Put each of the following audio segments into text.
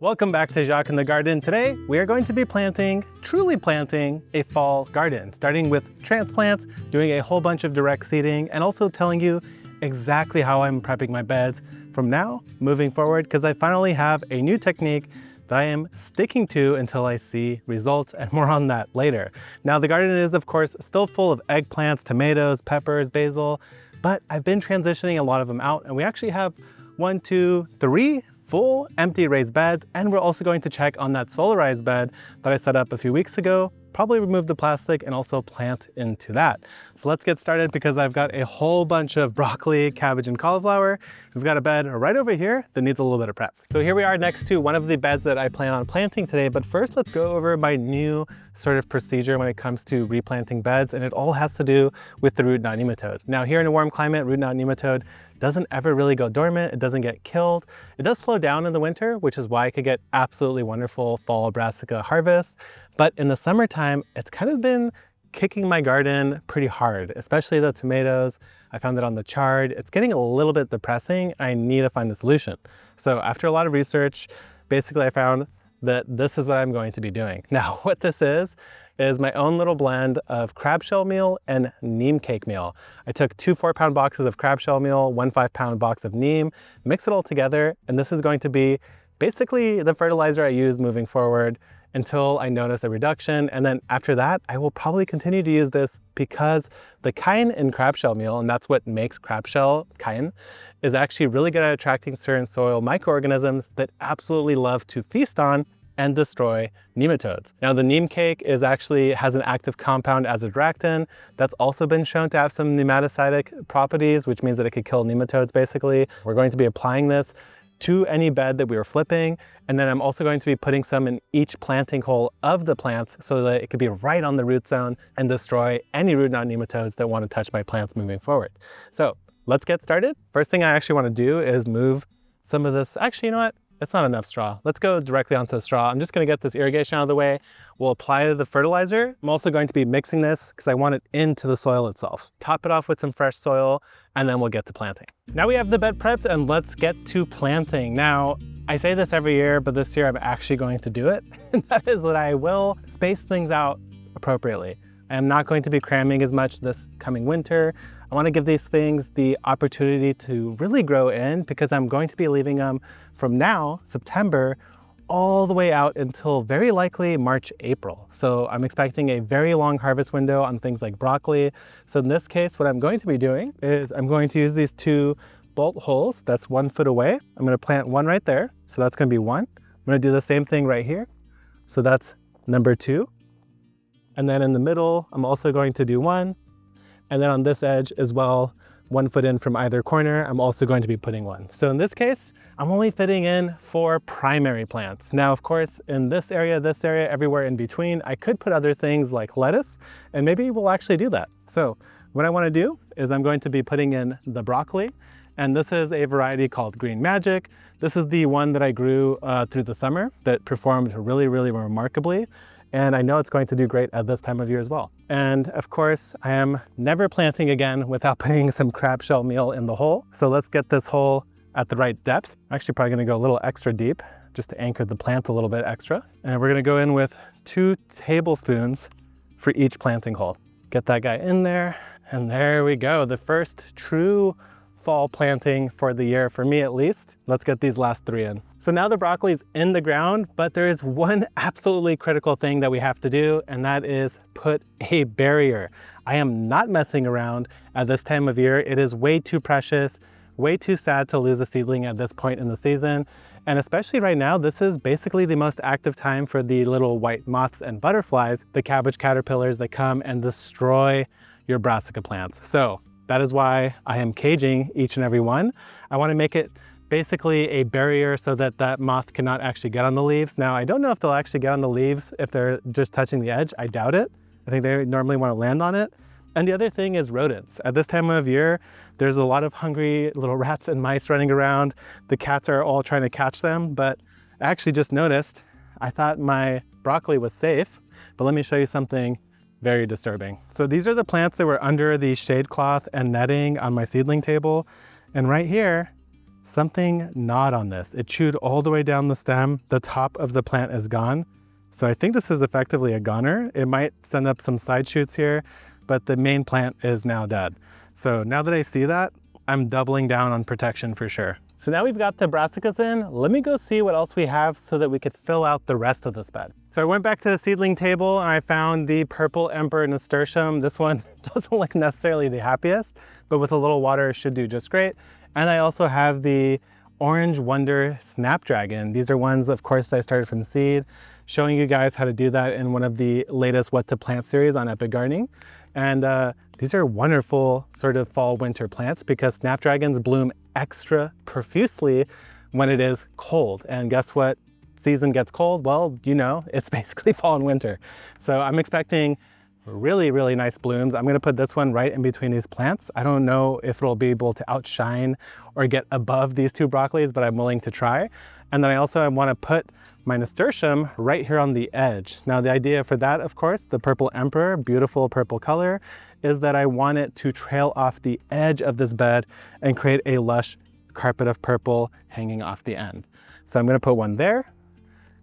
Welcome back to Jacques in the Garden. Today, we are going to be truly planting a fall garden, starting with transplants, doing a whole bunch of direct seeding, and also telling you exactly how I'm prepping my beds from now moving forward, because I finally have a new technique that I am sticking to until I see results, and more on that later. Now, the garden is, of course, still full of eggplants, tomatoes, peppers, basil, but I've been transitioning a lot of them out, and we actually have 1, 2, 3 full empty raised beds, and we're also going to check on that Solarized bed that I set up a few weeks ago, probably remove the plastic and also plant into that. So let's get started, because I've got a whole bunch of broccoli, cabbage, and cauliflower. We've got a bed right over here that needs a little bit of prep. So here we are next to one of the beds that I plan on planting today, but first let's go over my new sort of procedure when it comes to replanting beds, and it all has to do with the root knot nematode. Now, here in a warm climate, root knot nematode doesn't ever really go dormant. It doesn't get killed. It does slow down in the winter, which is why I could get absolutely wonderful fall brassica harvest. But in the summertime, it's kind of been kicking my garden pretty hard, especially the tomatoes. I found it on the chard. It's getting a little bit depressing. I need to find a solution. So after a lot of research, basically I found that this is what I'm going to be doing. Now, what this is my own little blend of crab shell meal and neem cake meal. I took 2 4-pound boxes of crab shell meal, 1 5-pound box of neem, mix it all together, and this is going to be basically the fertilizer I use moving forward until I notice a reduction. And then after that, I will probably continue to use this, because the chitin in crab shell meal, and that's what makes crab shell chitin, is actually really good at attracting certain soil microorganisms that absolutely love to feast on and destroy nematodes. Now, the neem cake has an active compound azothractin that's also been shown to have some nematocytic properties, which means that it could kill nematodes basically. We're going to be applying this to any bed that we are flipping, and then I'm also going to be putting some in each planting hole of the plants so that it could be right on the root zone and destroy any root knot nematodes that want to touch my plants moving forward. So let's get started. First thing I actually want to do is move some of this. Actually, you know what? It's not enough straw. Let's go directly onto the straw. I'm just going to get this irrigation out of the way. We'll apply the fertilizer. I'm also going to be mixing this because I want it into the soil itself. Top it off with some fresh soil, and then we'll get to planting. Now we have the bed prepped, and let's get to planting. Now, I say this every year, but this year I'm actually going to do it. And that is that I will space things out appropriately. I am not going to be cramming as much this coming winter. I want to give these things the opportunity to really grow in, because I'm going to be leaving them from now, September, all the way out until very likely March, April. So I'm expecting a very long harvest window on things like broccoli. So in this case, what I'm going to be doing is I'm going to use these 2 bolt holes. That's 1 foot away. I'm going to plant 1 right there. So that's going to be 1. I'm going to do the same thing right here. So that's number 2. And then in the middle, I'm also going to do 1. And then on this edge as well, 1 foot in from either corner, I'm also going to be putting 1. So in this case, I'm only fitting in 4 primary plants. Now, of course, in this area, everywhere in between, I could put other things like lettuce, and maybe we'll actually do that. So what I want to do is I'm going to be putting in the broccoli, and this is a variety called Green Magic. This is the one that I grew through the summer that performed really, really remarkably. And I know it's going to do great at this time of year as well. And of course, I am never planting again without putting some crab shell meal in the hole. So let's get this hole at the right depth. I'm actually probably gonna go a little extra deep just to anchor the plant a little bit extra. And we're gonna go in with 2 tablespoons for each planting hole. Get that guy in there, and there we go. The first true fall planting for the year, for me at least. Let's get these last 3 in. So now the broccoli is in the ground, but there is one absolutely critical thing that we have to do, and that is put a barrier. I am not messing around at this time of year. It is way too precious, way too sad to lose a seedling at this point in the season. And especially right now, this is basically the most active time for the little white moths and butterflies, the cabbage caterpillars that come and destroy your brassica plants. So that is why I am caging each and every one. I want to make it basically a barrier so that that moth cannot actually get on the leaves. Now, I don't know if they'll actually get on the leaves if they're just touching the edge. I doubt it. I think they normally want to land on it. And the other thing is rodents. At this time of year, there's a lot of hungry little rats and mice running around. The cats are all trying to catch them, but I actually just noticed, I thought my broccoli was safe, but let me show you something very disturbing. So these are the plants that were under the shade cloth and netting on my seedling table. And right here, something gnawed on this. It chewed all the way down the stem. The top of the plant is gone. So I think this is effectively a goner. It might send up some side shoots here, but the main plant is now dead. So now that I see that, I'm doubling down on protection for sure. So now we've got the brassicas in, let me go see what else we have so that we could fill out the rest of this bed. So I went back to the seedling table and I found the purple emperor nasturtium. This one doesn't look necessarily the happiest, but with a little water it should do just great. And I also have the orange wonder snapdragon. These are ones, of course, that I started from seed, showing you guys how to do that in one of the latest What to Plant series on Epic Gardening. And these are wonderful sort of fall winter plants because snapdragons bloom extra profusely when it is cold. And guess what season gets cold? Well, you know, it's basically fall and winter. So I'm expecting really, really nice blooms. I'm gonna put this one right in between these plants. I don't know if it'll be able to outshine or get above these two broccolis, but I'm willing to try. And then I also wanna put my nasturtium right here on the edge. Now the idea for that, of course, the purple emperor, beautiful purple color, is that I want it to trail off the edge of this bed and create a lush carpet of purple hanging off the end. So I'm gonna put one there.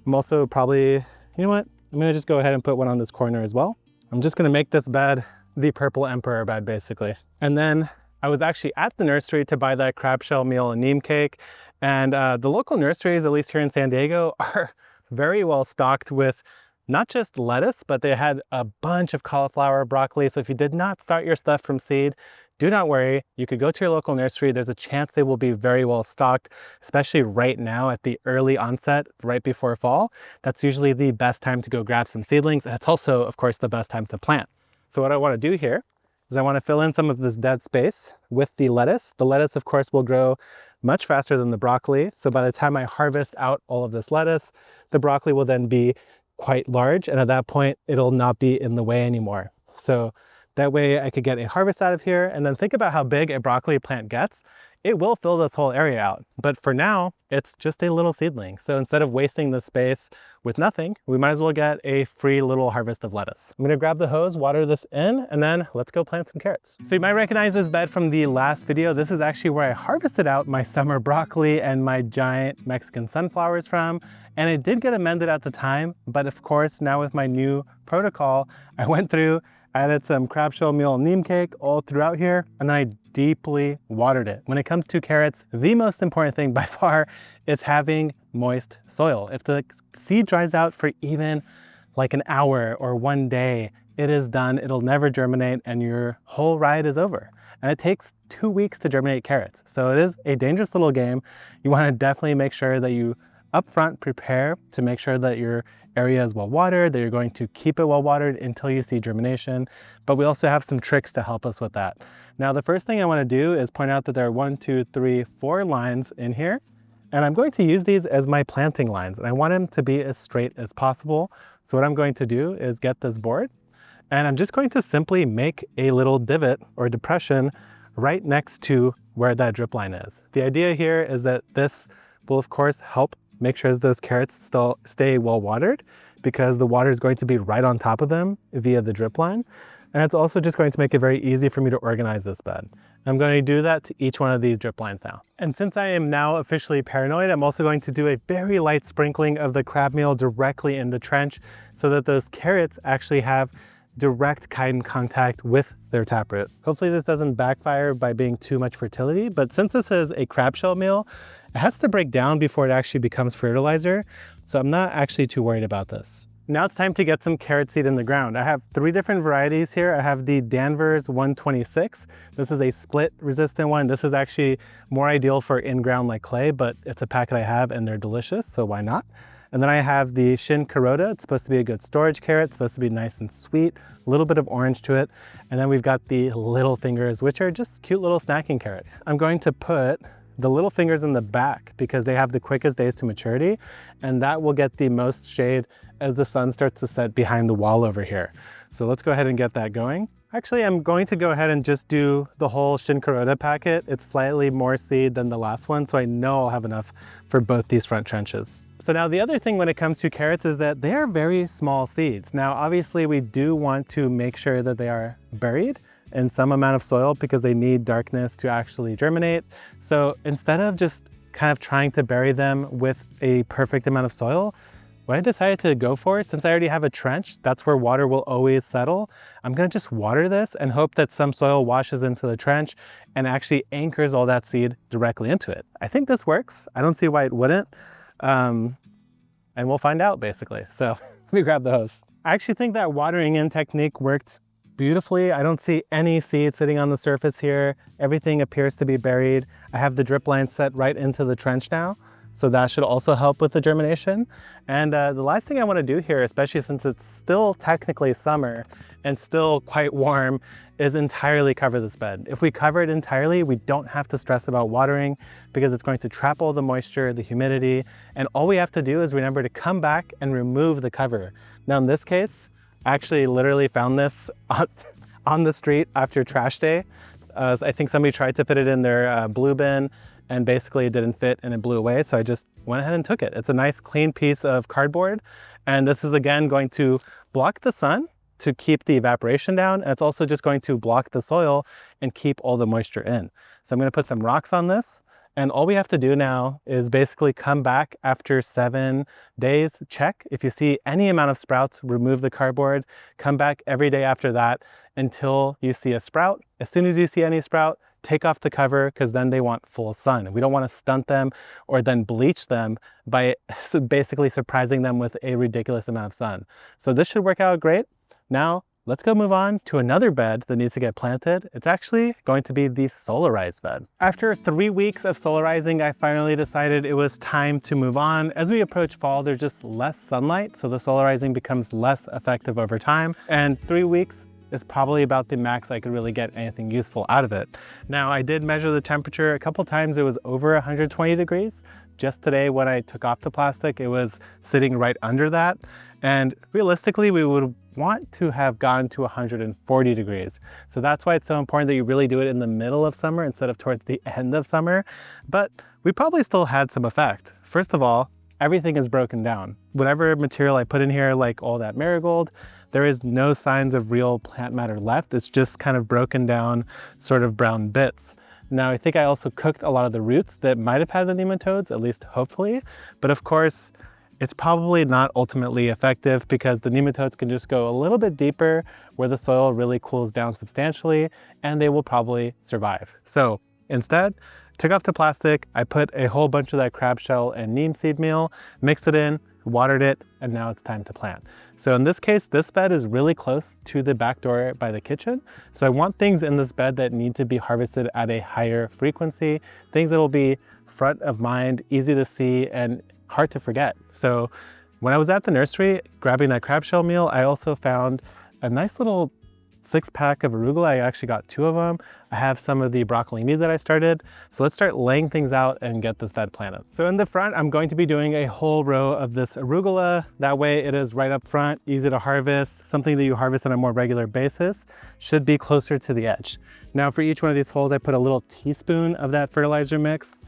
I'm also probably, you know what? I'm gonna just go ahead and put one on this corner as well. I'm just gonna make this bed the purple emperor bed basically. And then I was actually at the nursery to buy that crab shell meal and neem cake. And the local nurseries, at least here in San Diego, are very well stocked with not just lettuce, but they had a bunch of cauliflower, broccoli. So if you did not start your stuff from seed, do not worry. You could go to your local nursery. There's a chance they will be very well stocked, especially right now at the early onset, right before fall. That's usually the best time to go grab some seedlings. And it's also, of course, the best time to plant. So what I want to do here is I want to fill in some of this dead space with the lettuce. The lettuce, of course, will grow much faster than the broccoli. So by the time I harvest out all of this lettuce, the broccoli will then be quite large. And at that point, it'll not be in the way anymore. So that way I could get a harvest out of here. And then think about how big a broccoli plant gets. It will fill this whole area out. But for now, it's just a little seedling. So instead of wasting the space with nothing, we might as well get a free little harvest of lettuce. I'm gonna grab the hose, water this in, and then let's go plant some carrots. So you might recognize this bed from the last video. This is actually where I harvested out my summer broccoli and my giant Mexican sunflowers from. And it did get amended at the time, but of course, now with my new protocol, I went through, added some crab shell meal and neem cake all throughout here, and then I deeply watered it. When it comes to carrots, the most important thing by far is having moist soil. If the seed dries out for even like an hour or one day, it is done, it'll never germinate, and your whole ride is over. And it takes 2 weeks to germinate carrots. So it is a dangerous little game. You wanna definitely make sure that you upfront prepare to make sure that your area is well watered, that you're going to keep it well watered until you see germination. But we also have some tricks to help us with that. Now, the first thing I want to do is point out that there are 1, 2, 3, 4 lines in here. And I'm going to use these as my planting lines. And I want them to be as straight as possible. So what I'm going to do is get this board and I'm just going to simply make a little divot or depression right next to where that drip line is. The idea here is that this will of course help make sure that those carrots still stay well watered because the water is going to be right on top of them via the drip line. And it's also just going to make it very easy for me to organize this bed. I'm going to do that to each one of these drip lines now. And since I am now officially paranoid, I'm also going to do a very light sprinkling of the crab meal directly in the trench so that those carrots actually have direct chitin contact with their taproot. Hopefully this doesn't backfire by being too much fertility, but since this is a crab shell meal, it has to break down before it actually becomes fertilizer. So I'm not actually too worried about this. Now it's time to get some carrot seed in the ground. I have 3 different varieties here. I have the Danvers 126. This is a split resistant one. This is actually more ideal for in-ground like clay, but it's a packet I have and they're delicious, so why not? And then I have the Shin Kuroda. It's supposed to be a good storage carrot. It's supposed to be nice and sweet, a little bit of orange to it. And then we've got the Little Fingers, which are just cute little snacking carrots. I'm going to put the Little Fingers in the back because they have the quickest days to maturity, and that will get the most shade as the sun starts to set behind the wall over here. So let's go ahead and get that going. Actually, I'm going to go ahead and just do the whole Shin Kuroda packet. It's slightly more seed than the last one, so I know I'll have enough for both these front trenches. So now the other thing when it comes to carrots is that they are very small seeds. Now, obviously we do want to make sure that they are buried in some amount of soil because they need darkness to actually germinate. So instead of just kind of trying to bury them with a perfect amount of soil, what I decided to go for, since I already have a trench, that's where water will always settle, I'm gonna just water this and hope that some soil washes into the trench and actually anchors all that seed directly into it. I think this works. I don't see why it wouldn't. And we'll find out basically. So let me grab the hose. I actually think that watering in technique worked beautifully. I don't see any seed sitting on the surface here. Everything appears to be buried. I have the drip line set right into the trench now, so that should also help with the germination. And the last thing I want to do here, especially since it's still technically summer and still quite warm, is entirely cover this bed. If we cover it entirely, we don't have to stress about watering because it's going to trap all the moisture, the humidity, and all we have to do is remember to come back and remove the cover. Now in this case, I actually literally found this on the street after trash day. I think somebody tried to fit it in their blue bin and basically it didn't fit and it blew away. So I just went ahead and took it. It's a nice clean piece of cardboard. And this is again going to block the sun to keep the evaporation down. And it's also just going to block the soil and keep all the moisture in. So I'm gonna put some rocks on this. And all we have to do now is basically come back after 7 days, check. If you see any amount of sprouts, remove the cardboard, come back every day after that until you see a sprout. As soon as you see any sprout, take off the cover because then they want full sun. We don't want to stunt them or then bleach them by basically surprising them with a ridiculous amount of sun. So this should work out great. Now, let's go move on to another bed that needs to get planted. It's actually going to be the Solarized bed. After 3 weeks of solarizing, I finally decided it was time to move on. As we approach fall, there's just less sunlight, so the solarizing becomes less effective over time. And 3 weeks is probably about the max I could really get anything useful out of it. Now, I did measure the temperature a couple times. It was over 120 degrees. Just today, when I took off the plastic, it was sitting right under that. And realistically, we would want to have gone to 140 degrees. So that's why it's so important that you really do it in the middle of summer instead of towards the end of summer. But we probably still had some effect. First of all, everything is broken down. Whatever material I put in here, like all that marigold, there is no signs of real plant matter left. It's just kind of broken down sort of brown bits. Now, I think I also cooked a lot of the roots that might have had the nematodes, at least hopefully. But of course, it's probably not ultimately effective because the nematodes can just go a little bit deeper where the soil really cools down substantially and they will probably survive. So instead, took off the plastic, I put a whole bunch of that crab shell and neem seed meal, mixed it in, watered it, and now it's time to plant. So in this case, this bed is really close to the back door by the kitchen. So I want things in this bed that need to be harvested at a higher frequency, things that will be front of mind, easy to see, and hard to forget. So when I was at the nursery grabbing that crab shell meal, I also found a nice little 6-pack of arugula. I actually got 2 of them. I have some of the broccolini that I started. So let's start laying things out and get this bed planted. So in the front, I'm going to be doing a whole row of this arugula. That way it is right up front, easy to harvest, something that you harvest on a more regular basis, should be closer to the edge. Now for each one of these holes, I put a little teaspoon of that fertilizer mix,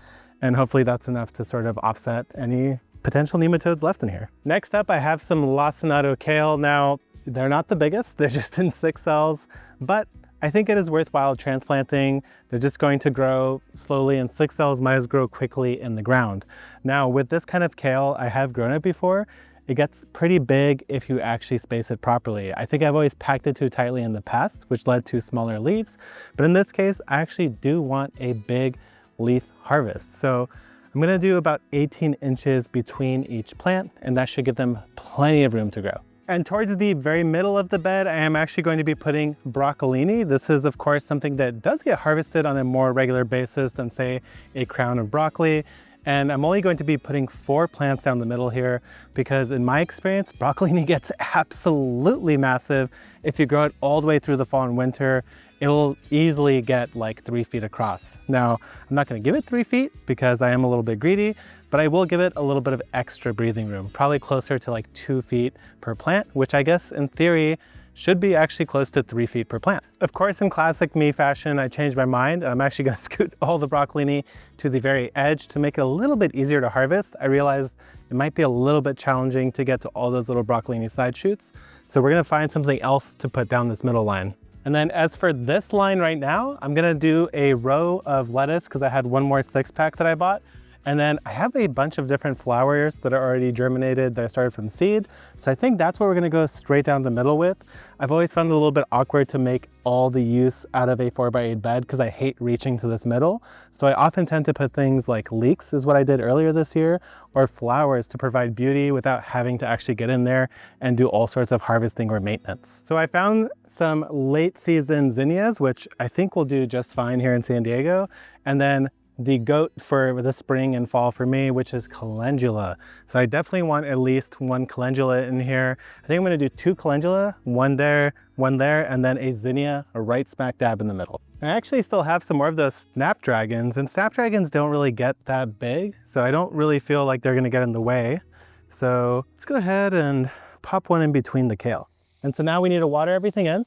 and hopefully that's enough to sort of offset any potential nematodes left in here. Next up, I have some lacinato kale. Now, they're not the biggest, they're just in 6 cells, but I think it is worthwhile transplanting. They're just going to grow slowly and 6 cells might as grow quickly in the ground. Now with this kind of kale, I have grown it before. It gets pretty big if you actually space it properly. I think I've always packed it too tightly in the past, which led to smaller leaves. But in this case, I actually do want a big leaf harvest. So I'm gonna do about 18 inches between each plant, and that should give them plenty of room to grow. And towards the very middle of the bed, I am actually going to be putting broccolini. This is of course something that does get harvested on a more regular basis than say a crown of broccoli. And I'm only going to be putting 4 plants down the middle here because in my experience, broccolini gets absolutely massive. If you grow it all the way through the fall and winter, it will easily get like 3 feet across. Now, I'm not gonna give it 3 feet because I am a little bit greedy, but I will give it a little bit of extra breathing room, probably closer to like 2 feet per plant, which I guess in theory should be actually close to 3 feet per plant. Of course, in classic me fashion, I changed my mind. I'm actually gonna scoot all the broccolini to the very edge to make it a little bit easier to harvest. I realized it might be a little bit challenging to get to all those little broccolini side shoots. So we're gonna find something else to put down this middle line. And then as for this line right now, I'm gonna do a row of lettuce because I had 1 more 6-pack that I bought. And then I have a bunch of different flowers that are already germinated that I started from seed. So I think that's what we're gonna go straight down the middle with. I've always found it a little bit awkward to make all the use out of a 4x8 bed because I hate reaching to this middle. So I often tend to put things like leeks is what I did earlier this year, or flowers to provide beauty without having to actually get in there and do all sorts of harvesting or maintenance. So I found some late season zinnias, which I think will do just fine here in San Diego. And then the goat for the spring and fall for me, which is calendula. So I definitely want at least one calendula in here. I think I'm gonna do 2 calendula, one there, and then a zinnia right smack dab in the middle. I actually still have some more of those snapdragons, and snapdragons don't really get that big, so I don't really feel like they're gonna get in the way. So let's go ahead and pop one in between the kale. And so now we need to water everything in.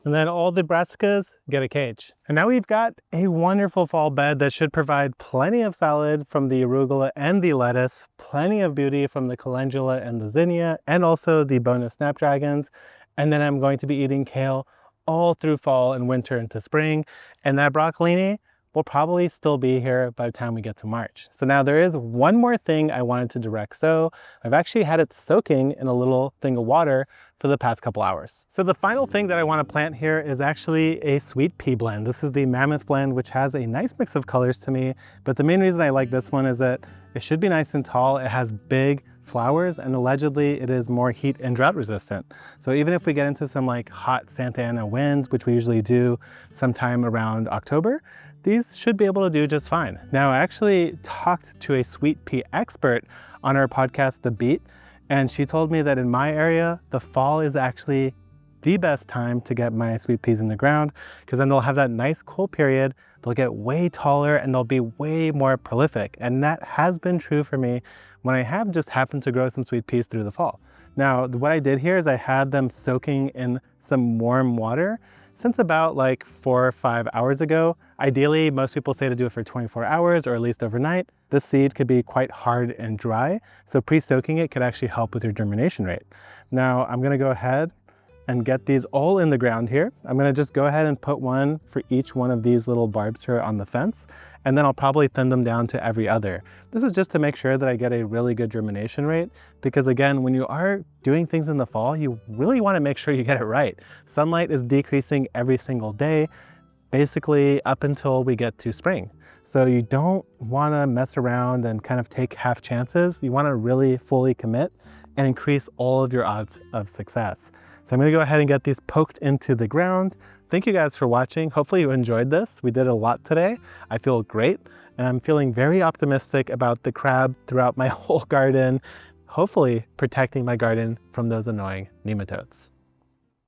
And then all the brassicas get a cage. And now we've got a wonderful fall bed that should provide plenty of salad from the arugula and the lettuce, plenty of beauty from the calendula and the zinnia, and also the bonus snapdragons. And then I'm going to be eating kale all through fall and winter into spring. And that broccolini will probably still be here by the time we get to March. So now there is one more thing I wanted to direct sow. I've actually had it soaking in a little thing of water for the past couple hours. So the final thing that I want to plant here is actually a sweet pea blend. This is the Mammoth blend, which has a nice mix of colors to me. But the main reason I like this one is that it should be nice and tall. It has big flowers, and allegedly it is more heat and drought resistant. So even if we get into some like hot Santa Ana winds, which we usually do sometime around October, these should be able to do just fine. Now, I actually talked to a sweet pea expert on our podcast, The Beat, and she told me that in my area, the fall is actually the best time to get my sweet peas in the ground, because then they'll have that nice cool period, they'll get way taller, and they'll be way more prolific. And that has been true for me when I have just happened to grow some sweet peas through the fall. Now, what I did here is I had them soaking in some warm water since about like 4 or 5 hours ago. Ideally, most people say to do it for 24 hours or at least overnight. This seed could be quite hard and dry, so pre-soaking it could actually help with your germination rate. Now, I'm gonna go ahead and get these all in the ground here. I'm gonna just go ahead and put one for each one of these little barbs here on the fence, and then I'll probably thin them down to every other. This is just to make sure that I get a really good germination rate, because again, when you are doing things in the fall, you really wanna make sure you get it right. Sunlight is decreasing every single day, basically up until we get to spring. So you don't wanna mess around and kind of take half chances. You wanna really fully commit and increase all of your odds of success. So I'm gonna go ahead and get these poked into the ground. Thank you guys for watching. Hopefully you enjoyed this. We did a lot today. I feel great, and I'm feeling very optimistic about the crab throughout my whole garden, hopefully protecting my garden from those annoying nematodes.